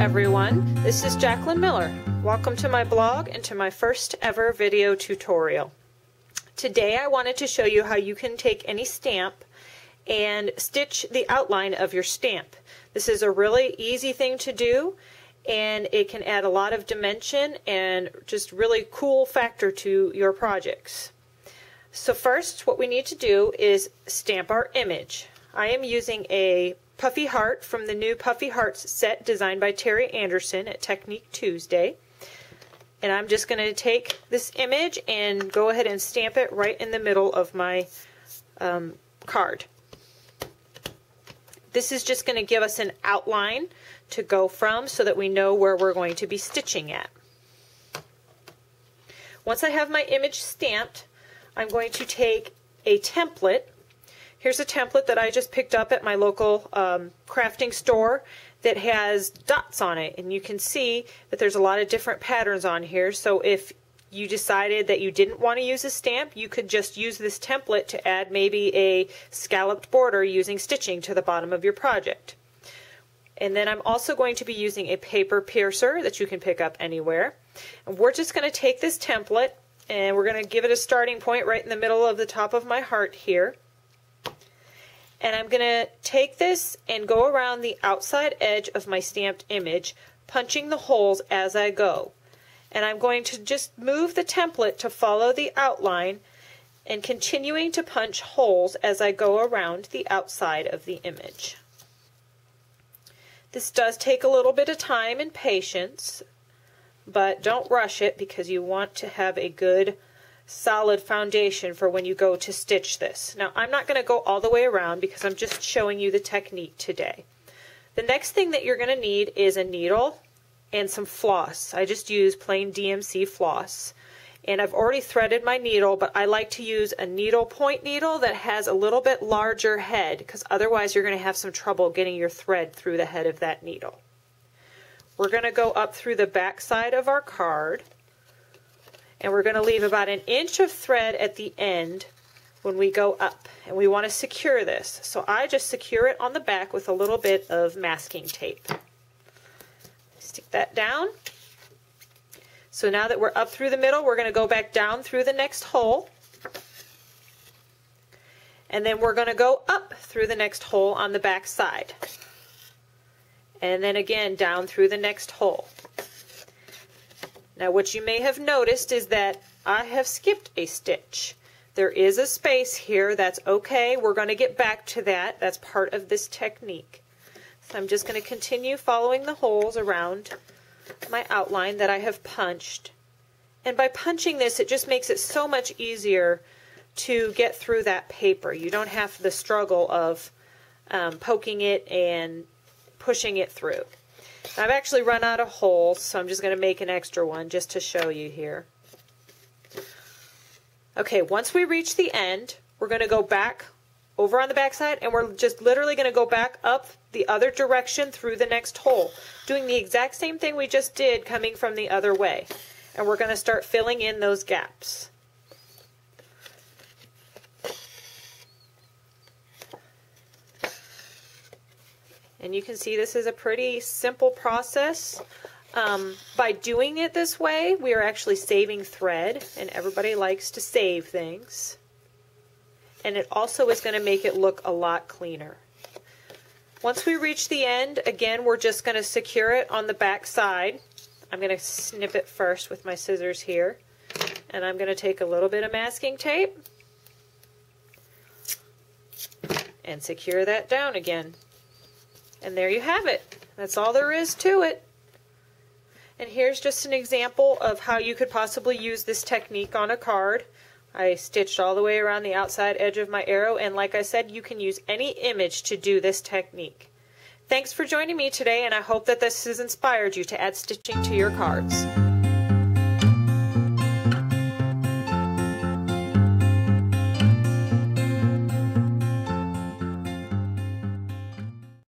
everyone, this is Jaclyn Miller. Welcome to my blog and to my first ever video tutorial. Today I wanted to show you how you can take any stamp and stitch the outline of your stamp. This is a really easy thing to do, and it can add a lot of dimension and just really cool factor to your projects. So first, what we need to do is stamp our image. I am using a Puffy Heart from the new Puffy Hearts set designed by Terry Anderson at Technique Tuesday. And I'm just going to take this image and go ahead and stamp it right in the middle of my card. This is just going to give us an outline to go from so that we know where we're going to be stitching at. Once I have my image stamped, I'm going to take a template. Here's a template that I just picked up at my local crafting store that has dots on it, and you can see that there's a lot of different patterns on here. So if you decided that you didn't want to use a stamp, you could just use this template to add maybe a scalloped border using stitching to the bottom of your project. And then I'm also going to be using a paper piercer that you can pick up anywhere. And we're just going to take this template and we're going to give it a starting point right in the middle of the top of my heart here. And I'm going to take this and go around the outside edge of my stamped image, punching the holes as I go. And I'm going to just move the template to follow the outline and continuing to punch holes as I go around the outside of the image. This does take a little bit of time and patience, but don't rush it because you want to have a good solid foundation for when you go to stitch this. Now I'm not going to go all the way around because I'm just showing you the technique today. The next thing that you're going to need is a needle and some floss. I just use plain DMC floss, and I've already threaded my needle, but I like to use a needle point needle that has a little bit larger head because otherwise you're going to have some trouble getting your thread through the head of that needle. We're going to go up through the back side of our card, and we're going to leave about 1 inch of thread at the end when we go up, and we want to secure this. So I just secure it on the back with a little bit of masking tape. Stick that down. So now that we're up through the middle, we're going to go back down through the next hole, and then we're going to go up through the next hole on the back side, and then again down through the next hole. Now what you may have noticed is that I have skipped a stitch. There is a space here. That's okay. We're going to get back to that. That's part of this technique. So I'm just going to continue following the holes around my outline that I have punched. And by punching this, it just makes it so much easier to get through that paper. You don't have the struggle of poking it and pushing it through. I've actually run out of holes, so I'm just going to make an extra one just to show you here. Okay, once we reach the end, we're going to go back over on the back side, and we're just literally going to go back up the other direction through the next hole, doing the exact same thing we just did coming from the other way. And we're going to start filling in those gaps. And you can see this is a pretty simple process. By doing it this way, we are actually saving thread, and everybody likes to save things. And it also is going to make it look a lot cleaner. Once we reach the end, again, we're just going to secure it on the back side. I'm going to snip it first with my scissors here. And I'm going to take a little bit of masking tape and secure that down again. And there you have it. That's all there is to it. And here's just an example of how you could possibly use this technique on a card. I stitched all the way around the outside edge of my arrow, and like I said, you can use any image to do this technique. Thanks for joining me today, and I hope that this has inspired you to add stitching to your cards.